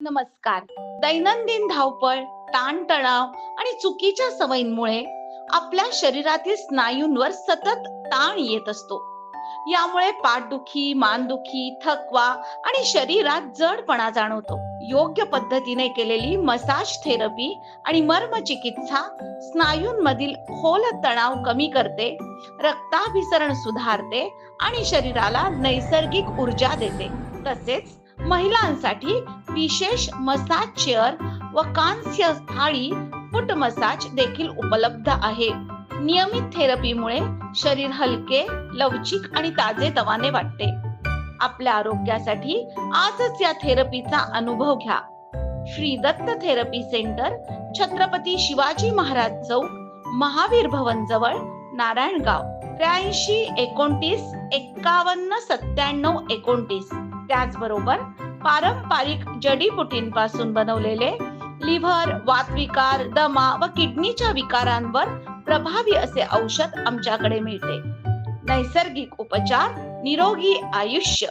नमस्कार. दैनंदिन धावपळ, ताणतणाव आणि चुकीच्या सवयींमुळे आपल्या शरीरातील स्नायूंवर सतत ताण येत असतो. यामुळे पाठदुखी, मानदुखी, थकवा आणि शरीरात जडपणा जाणवतो. योग्य पद्धतीने केलेली मसाज थेरपी आणि मर्मचिकित्सा स्नायूंमधील खोल तणाव कमी करते, रक्ताभिसरण सुधारते आणि शरीराला नैसर्गिक ऊर्जा देते. तसेच महिलांसाठी विशेष मसाज चेअर व कांस्य थाळी फूट मसाज देखील उपलब्ध आहे. नियमित थेरपीमुळे शरीर हलके, लवचिक आणि ताजेतवाने वाटते. आपल्या आरोग्यासाठी आजच या थेरपीचा अनुभव घ्या. श्री दत्त थेरपी सेंटर, छत्रपती शिवाजी महाराज चौक, महावीर भवन जवळ, नारायणगाव. 83-29-51-97-29. त्याचबरोबर पारंपरिक जडीबुटींपासून बनवलेले लिव्हर, वातविकार, दमा व किडनीच्या विकारांवर प्रभावी असे औषध आमच्याकडे मिळते. नैसर्गिक उपचार, निरोगी आयुष्य.